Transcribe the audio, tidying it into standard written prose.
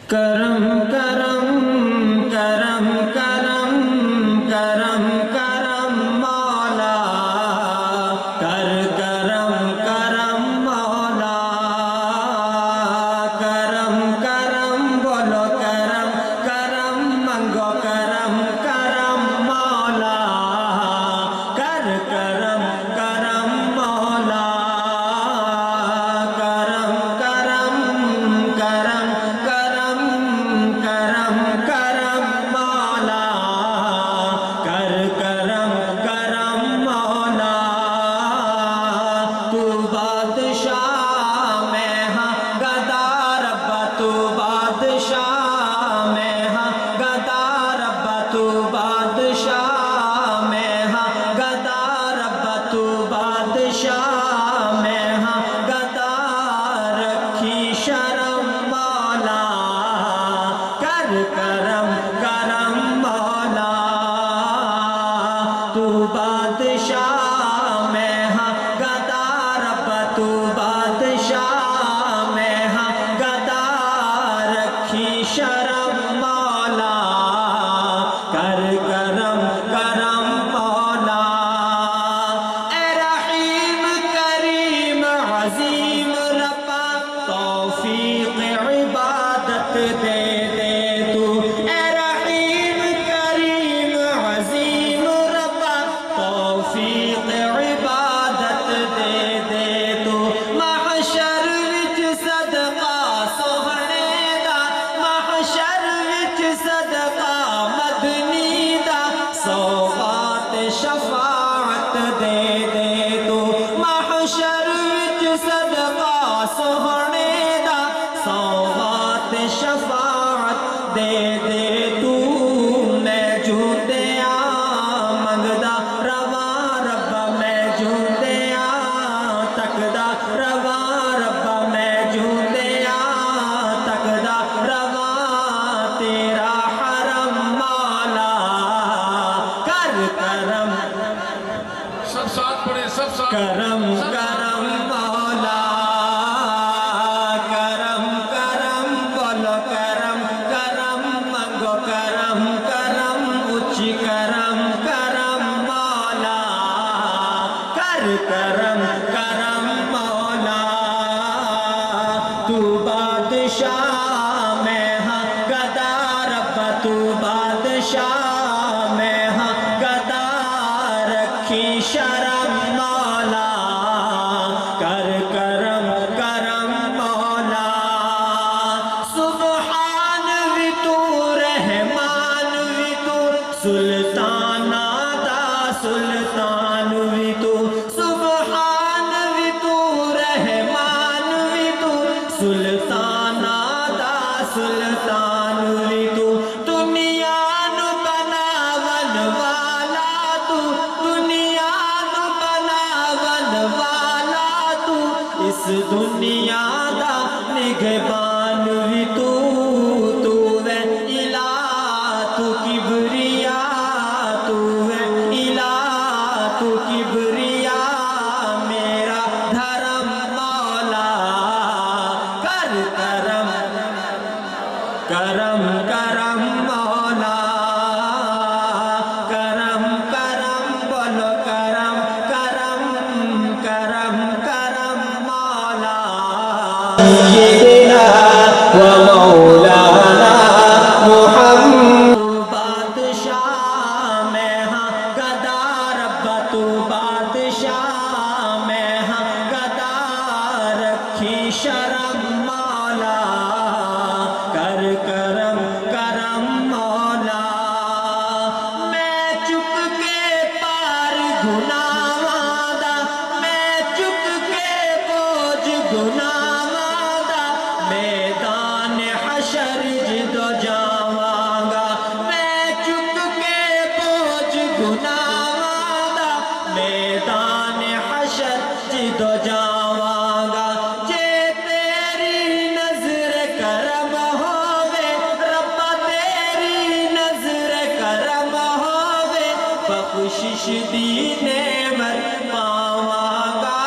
کرم کرم کرم کرم کرم کرم مولا کر کرم کرم مولا کرم کرم بولو کرم کرم منگو کرم کرم مولا کر کرم کرم مولا کرم کرم کرم کرم کرم کرم مولا کر کرم کرم مولا تو بادشاہ میں ہاں گدا ربا تو بادشاہ میں ہاں گدا ربا تو بادشاہ میں ہاں گدا ربا تو بادشاہ میں ہاں گدا رکھی شرم مولا کر کرم کرم مولا تو بادشاہ میں ہاں گدا ربا تو بادشاہ میں ہاں گدا رکھی شرم مولا کر کرم کرم مولا اے رحیم کریم عظیم ربا توفیق عبادت دے دے تو اے رحیم کریم عظیم ربا توفیق عبادت دے دے تو محشر وچ صدقہ سوہنے دا محشر وچ صدقہ مدنی دا سوغات شفاعت دے دے تو محشر وچ صدقہ سوہنے دا سوغات شفاعت دے دے تو میں جھوٹیاں منگدا رواں ربا میں جھوٹیاں تکدا رواں ربا میں جھوٹیاں تکدا رواں تیرا حرم مولا کر کرم سب ساتھ پڑھیں سب ساتھ کرم کرم مولا کرم کرم بولو کرم کرم منگو کرم کرم اچھی کرم کرم مولا کر کرم کرم مولا تو بادشاہ میں ہاں گدا ربا تو بادشاہ میں ہاں گدا رکھی شرم مولا کر کرم کرم مولا سبحان وی تو رحمان وی تو سلطان دا سلطان وی تو سبحان وی تو رحمان وی تو سلطان دا سلطان وی تو دنیا نو بناون والا تو دنیا نو بناون والا تو اس دنیا دا نگہبان وی تو وے الہ تو کبریا تو وے الہ تو کبریا میرا دھرم مولا کر کرم کرم کرم مولا کرم کرم بولو کرم کرم کرم کرم مولا سیدنا و مولانا محمد بادشاہ میں ہاں گدا ربا تو بادشاہ میں ہاں گدا رکھی شرم مولا کر کرم کرم مولا میں چک کے پار گناہاں دا میں چک کے بوجھ گناہاں دا میدان حشر جدو جاواں گا میں چک کے بوجھ گناہاں دا میدان حشر جدو جاواں گا جے تیری نظر کرم ہووے ربا تیری نظر کرم ہووے بخشش دی نعمت پاواں گا